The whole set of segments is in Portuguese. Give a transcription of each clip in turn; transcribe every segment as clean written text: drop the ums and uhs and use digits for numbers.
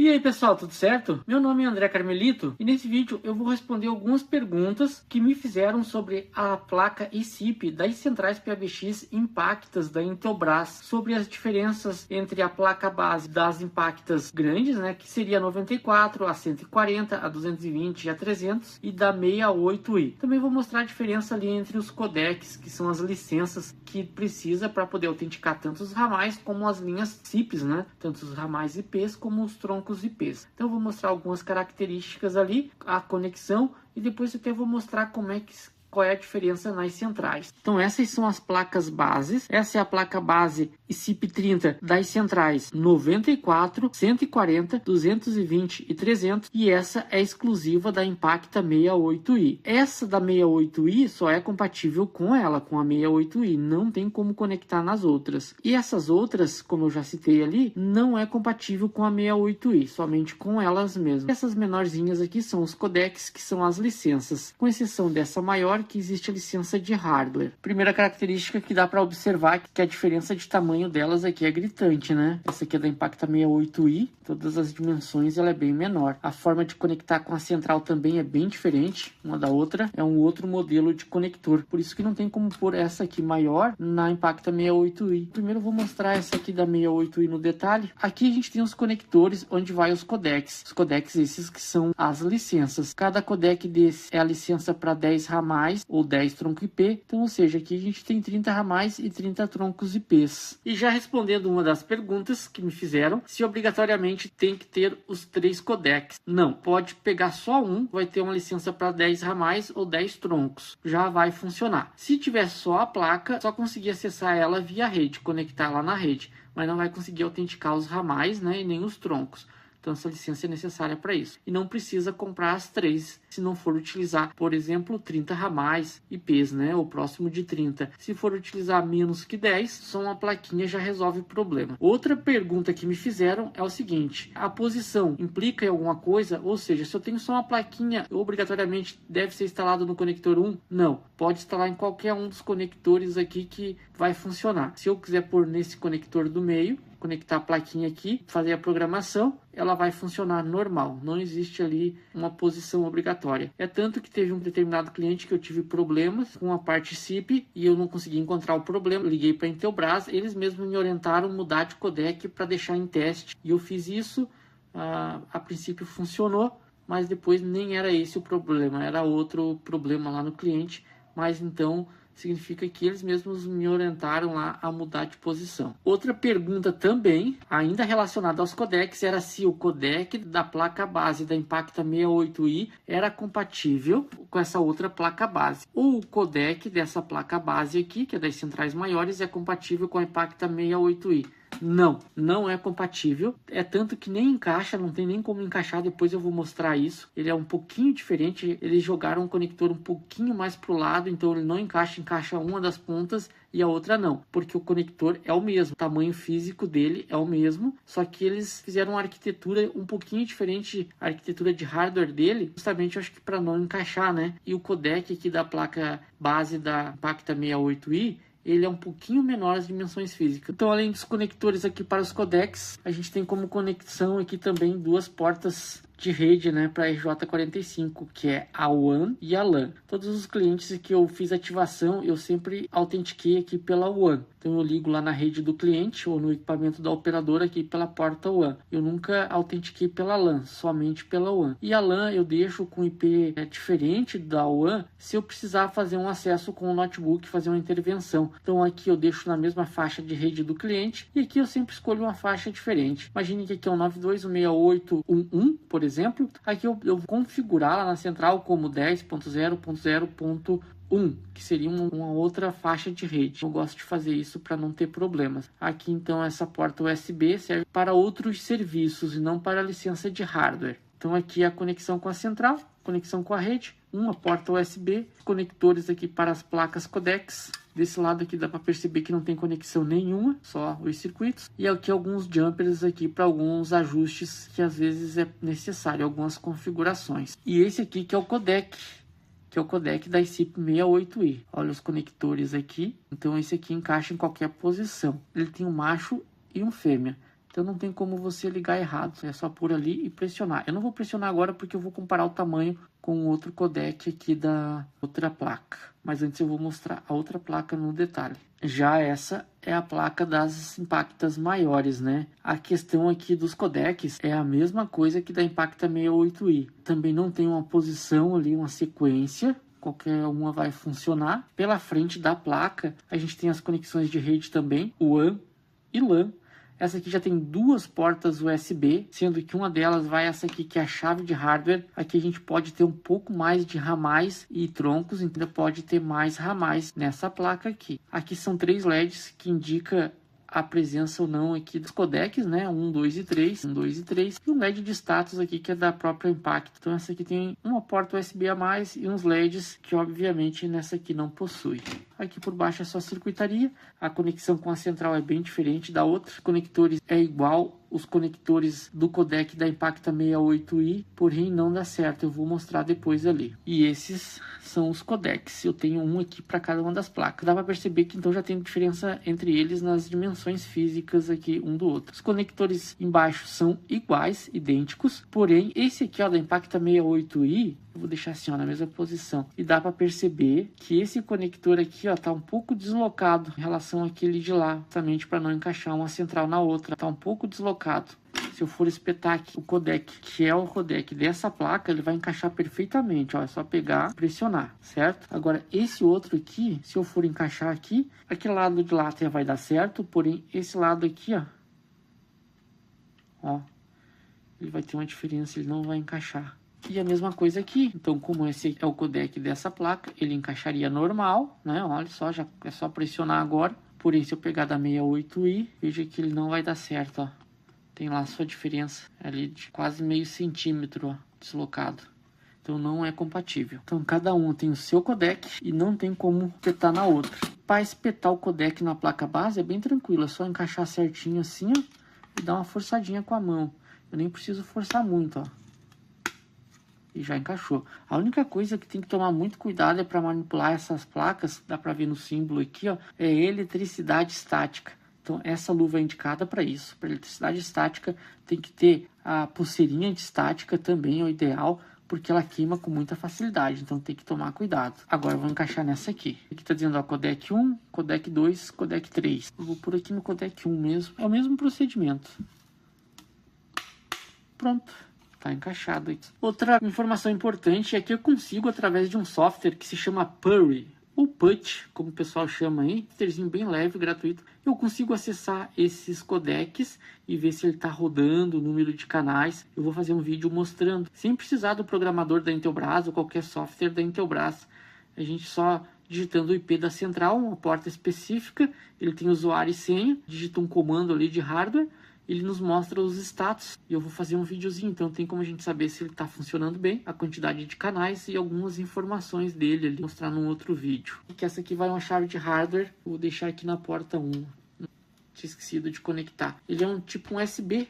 E aí pessoal, tudo certo? Meu nome é André Carmelito e nesse vídeo eu vou responder algumas perguntas que me fizeram sobre a placa eSIP das centrais PABX Impactas da Intelbras, sobre as diferenças entre a placa base das Impactas grandes, né, que seria a 94, a 140, a 220 e a 300, e da 68i. Também vou mostrar a diferença ali entre os codecs, que são as licenças que precisa para poder autenticar tanto os ramais como as linhas SIPs, né, tanto os ramais IPs como os troncos IPs. Então eu vou mostrar algumas características ali, a conexão, e depois eu até vou mostrar qual é a diferença nas centrais. Então essas são as placas bases. Essa é a placa base eSIP30 das centrais 94, 140, 220 e 300, e essa é exclusiva da Impacta 68i. Essa da 68i só é compatível com ela, com a 68i, não tem como conectar nas outras. E essas outras, como eu já citei ali, não é compatível com a 68i, somente com elas mesmas. Essas menorzinhas aqui são os codecs, que são as licenças, com exceção dessa maior, que existe a licença de hardware. Primeira característica que dá para observar que a diferença de tamanho delas aqui é gritante, né? Essa aqui é da Impacta 68i, todas as dimensões ela é bem menor. A forma de conectar com a central também é bem diferente uma da outra, é um outro modelo de conector, por isso que não tem como pôr essa aqui maior na Impacta 68i. Primeiro eu vou mostrar essa aqui da 68i no detalhe. Aqui a gente tem os conectores onde vai os codecs. Os codecs esses que são as licenças. Cada codec desse é a licença para 10 ramais ou 10 tronco IP, então, ou seja, aqui a gente tem 30 ramais e 30 troncos IPs. E já respondendo uma das perguntas que me fizeram, se obrigatoriamente tem que ter os 3 codecs. Não, pode pegar só um, vai ter uma licença para 10 ramais ou 10 troncos, já vai funcionar. Se tiver só a placa, só conseguir acessar ela via rede, conectar lá na rede, mas não vai conseguir autenticar os ramais, né, e nem os troncos. Então essa licença é necessária para isso. E não precisa comprar as 3 se não for utilizar, por exemplo, 30 ramais IPs, né? Ou próximo de 30. Se for utilizar menos que 10, só uma plaquinha já resolve o problema. Outra pergunta que me fizeram é o seguinte: a posição implica em alguma coisa? Ou seja, se eu tenho só uma plaquinha, obrigatoriamente deve ser instalado no conector 1? Não. Pode instalar em qualquer um dos conectores aqui que vai funcionar. Se eu quiser pôr nesse conector do meio, conectar a plaquinha aqui, fazer a programação, ela vai funcionar normal, não existe ali uma posição obrigatória. É tanto que teve um determinado cliente que eu tive problemas com a parte SIP e eu não consegui encontrar o problema. Eu liguei para a Intelbras, eles mesmos me orientaram a mudar de codec para deixar em teste, e eu fiz isso. A princípio funcionou, mas depois nem era esse o problema, era outro problema lá no cliente, mas então significa que eles mesmos me orientaram lá a mudar de posição. Outra pergunta também, ainda relacionada aos codecs, era se o codec da placa base da Impacta 68i era compatível com essa outra placa base. Ou o codec dessa placa base aqui, que é das centrais maiores, é compatível com a Impacta 68i. Não, não é compatível. É tanto que nem encaixa, não tem nem como encaixar. Depois eu vou mostrar isso. Ele é um pouquinho diferente. Eles jogaram um conector um pouquinho mais para o lado, então ele não encaixa, encaixa uma das pontas e a outra não, porque o conector é o mesmo, o tamanho físico dele é o mesmo, só que eles fizeram uma arquitetura um pouquinho diferente, a arquitetura de hardware dele, justamente eu acho que para não encaixar, né? E o codec aqui da placa base da Impacta 68i, ele é um pouquinho menor as dimensões físicas. Então, além dos conectores aqui para os codecs, a gente tem como conexão aqui também 2 portas de rede, né, para RJ45, que é a WAN e a LAN. Todos os clientes que eu fiz ativação, eu sempre autentiquei aqui pela WAN. Então eu ligo lá na rede do cliente ou no equipamento da operadora aqui pela porta WAN. Eu nunca autentiquei pela LAN, somente pela WAN. E a LAN eu deixo com IP diferente da WAN se eu precisar fazer um acesso com o notebook, fazer uma intervenção. Então aqui eu deixo na mesma faixa de rede do cliente e aqui eu sempre escolho uma faixa diferente. Imagine que aqui é um 92.168.1.1, por exemplo. Aqui eu vou configurar lá na central como 10.0.0.1, que seria uma outra faixa de rede. Eu gosto de fazer isso para não ter problemas. Aqui então essa porta USB serve para outros serviços e não para a licença de hardware. Então aqui a conexão com a central, conexão com a rede, uma porta USB, conectores aqui para as placas codecs. Desse lado aqui dá para perceber que não tem conexão nenhuma, só os circuitos. E aqui alguns jumpers aqui para alguns ajustes que às vezes é necessário, algumas configurações. E esse aqui que é o codec, da eSIP 68i. Olha os conectores aqui. Então esse aqui encaixa em qualquer posição. Ele tem um macho e um fêmea. Então não tem como você ligar errado, é só pôr ali e pressionar. Eu não vou pressionar agora porque eu vou comparar o tamanho com o outro codec aqui da outra placa. Mas antes eu vou mostrar a outra placa no detalhe. Já essa é a placa das Impactas maiores, né? A questão aqui dos codecs é a mesma coisa que da Impacta 68i. Também não tem uma posição ali, uma sequência. Qualquer uma vai funcionar. Pela frente da placa, a gente tem as conexões de rede também, WAN e LAN. Essa aqui já tem duas portas USB, sendo que uma delas vai essa aqui, que é a chave de hardware. Aqui a gente pode ter um pouco mais de ramais e troncos, então pode ter mais ramais nessa placa aqui. Aqui são 3 LEDs que indica a presença ou não aqui dos codecs, né? 1, 2 e 3, 1, 2 e 3. E um LED de status aqui que é da própria Impact. Então essa aqui tem uma porta USB a mais e uns LEDs que obviamente nessa aqui não possui. Aqui por baixo é só circuitaria. A conexão com a central é bem diferente da outra. Os conectores é igual os conectores do codec da Impacta 68i, porém não dá certo. Eu vou mostrar depois ali. E esses são os codecs. Eu tenho um aqui para cada uma das placas. Dá para perceber que então já tem diferença entre eles nas dimensões físicas aqui um do outro. Os conectores embaixo são iguais, idênticos, porém esse aqui ó, da Impacta 68i, eu vou deixar assim ó, na mesma posição, e dá para perceber que esse conector aqui ó, tá um pouco deslocado em relação àquele de lá, justamente para não encaixar uma central na outra, tá um pouco deslocado. Se eu for espetar aqui o codec, que é o codec dessa placa, ele vai encaixar perfeitamente, ó, é só pegar e pressionar, certo? Agora esse outro aqui, se eu for encaixar aqui, aquele lado de lá até vai dar certo, porém esse lado aqui, ó, ele vai ter uma diferença, ele não vai encaixar. E a mesma coisa aqui, então como esse é o codec dessa placa, ele encaixaria normal, né? Olha só, já é só pressionar agora. Porém, se eu pegar da 68i, veja que ele não vai dar certo, ó. Tem lá a sua diferença ali de quase meio centímetro, ó, deslocado. Então não é compatível. Então cada um tem o seu codec e não tem como espetar na outra. Para espetar o codec na placa base é bem tranquilo, é só encaixar certinho assim, ó, e dar uma forçadinha com a mão. Eu nem preciso forçar muito, ó. E já encaixou. A única coisa que tem que tomar muito cuidado é para manipular essas placas, dá para ver no símbolo aqui, ó, é eletricidade estática. Então essa luva é indicada para isso. Para eletricidade estática tem que ter a pulseirinha de estática também, é o ideal, porque ela queima com muita facilidade, então tem que tomar cuidado. Agora eu vou encaixar nessa aqui. Aqui está dizendo ó, codec 1, codec 2, codec 3. Eu vou por aqui no codec 1 mesmo, é o mesmo procedimento. Pronto. Tá encaixado aqui. Outra informação importante é que eu consigo, através de um software que se chama Purry, ou PUT, como o pessoal chama aí, softwarezinho bem leve, gratuito, eu consigo acessar esses codecs e ver se ele está rodando, o número de canais. Eu vou fazer um vídeo mostrando, sem precisar do programador da Intelbras ou qualquer software da Intelbras. A gente só digitando o IP da central, uma porta específica, ele tem usuário e senha, digita um comando ali de hardware, ele nos mostra os status e eu vou fazer um videozinho, então tem como a gente saber se ele está funcionando bem, a quantidade de canais e algumas informações dele ali, mostrar num outro vídeo. E que essa aqui vai uma chave de hardware, vou deixar aqui na porta 1, tinha esquecido de conectar. Ele é um tipo um USB,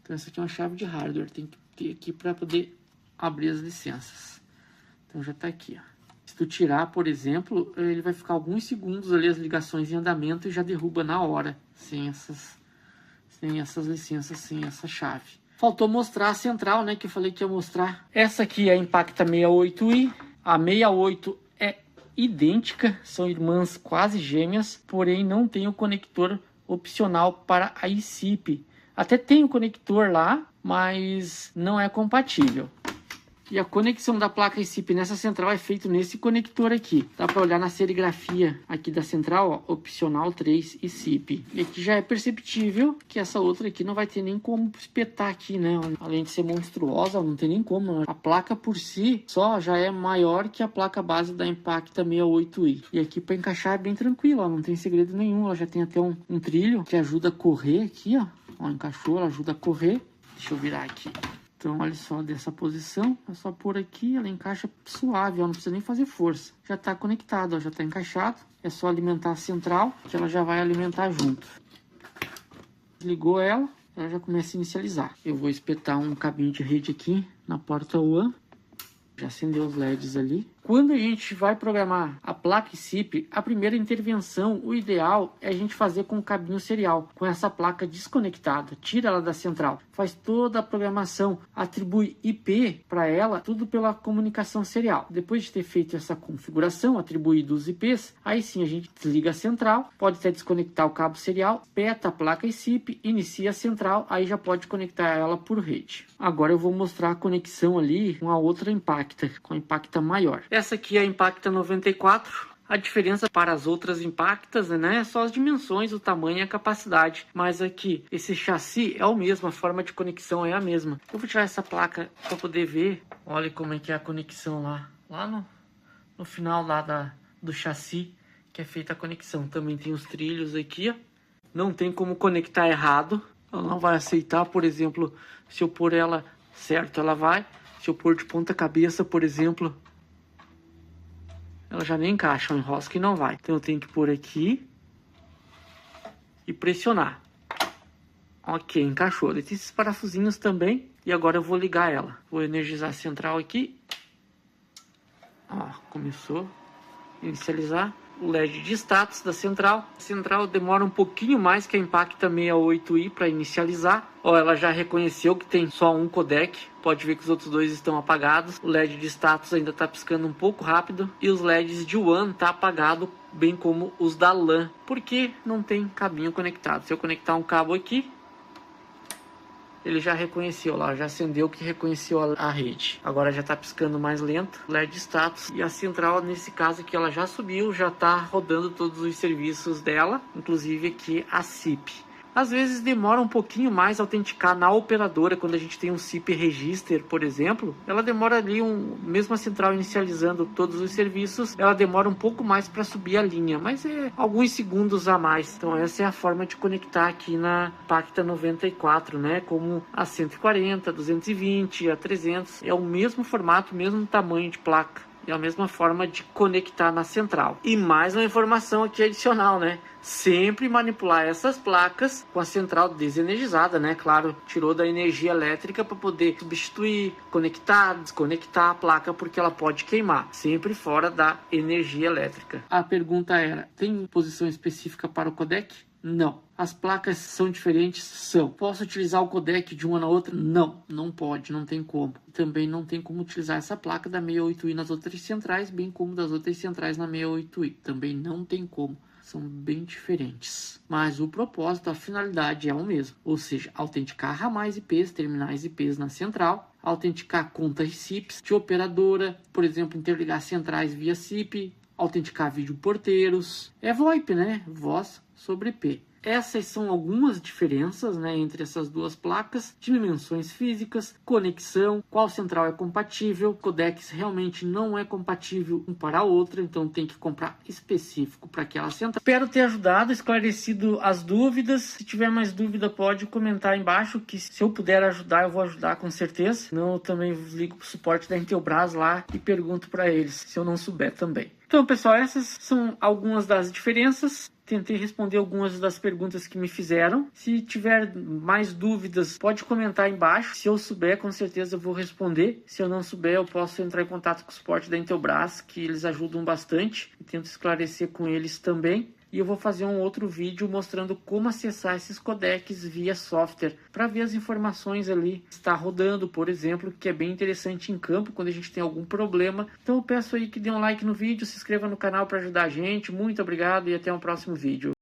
então essa aqui é uma chave de hardware, tem que ter aqui para poder abrir as licenças. Então já está aqui, ó. Se tu tirar, por exemplo, ele vai ficar alguns segundos ali as ligações em andamento e já derruba na hora, sem essas licenças, sem essa chave. Faltou mostrar a central, né, que eu falei que ia mostrar. Essa aqui é a Impacta 68i, a 68 é idêntica, são irmãs quase gêmeas, porém não tem o conector opcional para a eSIP. Até tem o conector lá, mas não é compatível. E a conexão da placa eSIP nessa central é feita nesse conector aqui. Dá para olhar na serigrafia aqui da central, ó, opcional 3 eSIP. E aqui já é perceptível que essa outra aqui não vai ter nem como espetar aqui, né? Além de ser monstruosa, não tem nem como. A placa por si só já é maior que a placa base da Impacta 68i. E aqui para encaixar é bem tranquilo, ó, não tem segredo nenhum. Ela já tem até um trilho que ajuda a correr aqui, ó. Encaixou, ela ajuda a correr. Deixa eu virar aqui. Então, olha só, dessa posição, é só pôr aqui, ela encaixa suave, ó, não precisa nem fazer força. Já está conectado, ó, já está encaixado. É só alimentar a central, que ela já vai alimentar junto. Ligou ela já começa a inicializar. Eu vou espetar um cabinho de rede aqui na porta WAN. Já acendeu os LEDs ali. Quando a gente vai programar a placa SIP, a primeira intervenção, o ideal é a gente fazer com o cabinho serial, com essa placa desconectada. Tira ela da central, faz toda a programação, atribui IP para ela, tudo pela comunicação serial. Depois de ter feito essa configuração, atribuído os IPs, aí sim a gente desliga a central, pode até desconectar o cabo serial, peta a placa SIP, inicia a central, aí já pode conectar ela por rede. Agora eu vou mostrar a conexão ali com a outra Impacta, com a Impacta maior. Essa aqui é a Impacta 94. A diferença para as outras Impactas, né, é só as dimensões, o tamanho e a capacidade. Mas aqui, esse chassi é o mesmo, a forma de conexão é a mesma. Eu vou tirar essa placa para poder ver. Olha como é que é a conexão lá no final lá do chassi, que é feita a conexão. Também tem os trilhos aqui, ó. Não tem como conectar errado. Ela não vai aceitar, por exemplo, se eu pôr ela certo, ela vai. Se eu pôr de ponta cabeça, por exemplo, ela já nem encaixa, o enrosco e não vai. Então eu tenho que pôr aqui e pressionar. Ok, encaixou. Tem esses parafusinhos também. E agora eu vou ligar ela. Vou energizar a central aqui. Ó, começou a inicializar. O LED de status da central. A central demora um pouquinho mais que a Impacta 68i para inicializar. Ó, ela já reconheceu que tem só um codec. Pode ver que os outros dois estão apagados. O LED de status ainda está piscando um pouco rápido. E os LEDs de WAN tá apagado, bem como os da LAN. Porque não tem cabinho conectado. Se eu conectar um cabo aqui, ele já reconheceu lá, já acendeu que reconheceu a rede. Agora já está piscando mais lento, LED status. E a central, nesse caso aqui, ela já subiu, já está rodando todos os serviços dela, inclusive aqui a SIP. Às vezes demora um pouquinho mais a autenticar na operadora, quando a gente tem um SIP register, por exemplo. Ela demora ali, mesmo a central inicializando todos os serviços, ela demora um pouco mais para subir a linha, mas é alguns segundos a mais. Então essa é a forma de conectar aqui na Impacta 94, né? Como a 140, 220, a 300. É o mesmo formato, mesmo tamanho de placa. É a mesma forma de conectar na central. E mais uma informação aqui adicional, né? Sempre manipular essas placas com a central desenergizada, né? Claro, tirou da energia elétrica para poder substituir, conectar, desconectar a placa, porque ela pode queimar. Sempre fora da energia elétrica. A pergunta era, tem posição específica para o codec? Não. As placas são diferentes? São. Posso utilizar o codec de uma na outra? Não. Não pode, não tem como. Também não tem como utilizar essa placa da 68i nas outras centrais, bem como das outras centrais na 68i. Também não tem como. São bem diferentes. Mas o propósito, a finalidade é o mesmo. Ou seja, autenticar ramais IPs, terminais IPs na central, autenticar contas SIPs de operadora, por exemplo, interligar centrais via SIP, autenticar videoporteiros. É VoIP, né? Voz sobre IP. Essas são algumas diferenças, né, entre essas duas placas, dimensões físicas, conexão, qual central é compatível, codecs realmente não é compatível um para a outra, então tem que comprar específico para aquela central. Espero ter ajudado, esclarecido as dúvidas. Se tiver mais dúvida pode comentar aí embaixo, que se eu puder ajudar eu vou ajudar com certeza. Senão eu também ligo para o suporte da Intelbras lá e pergunto para eles, se eu não souber também. Então pessoal, essas são algumas das diferenças. Tentei responder algumas das perguntas que me fizeram. Se tiver mais dúvidas, pode comentar aí embaixo. Se eu souber, com certeza eu vou responder. Se eu não souber, eu posso entrar em contato com o suporte da Intelbras, que eles ajudam bastante. E tento esclarecer com eles também. E eu vou fazer um outro vídeo mostrando como acessar esses codecs via software, para ver as informações ali que está rodando, por exemplo, que é bem interessante em campo quando a gente tem algum problema. Então eu peço aí que dê um like no vídeo, se inscreva no canal para ajudar a gente. Muito obrigado e até um próximo vídeo.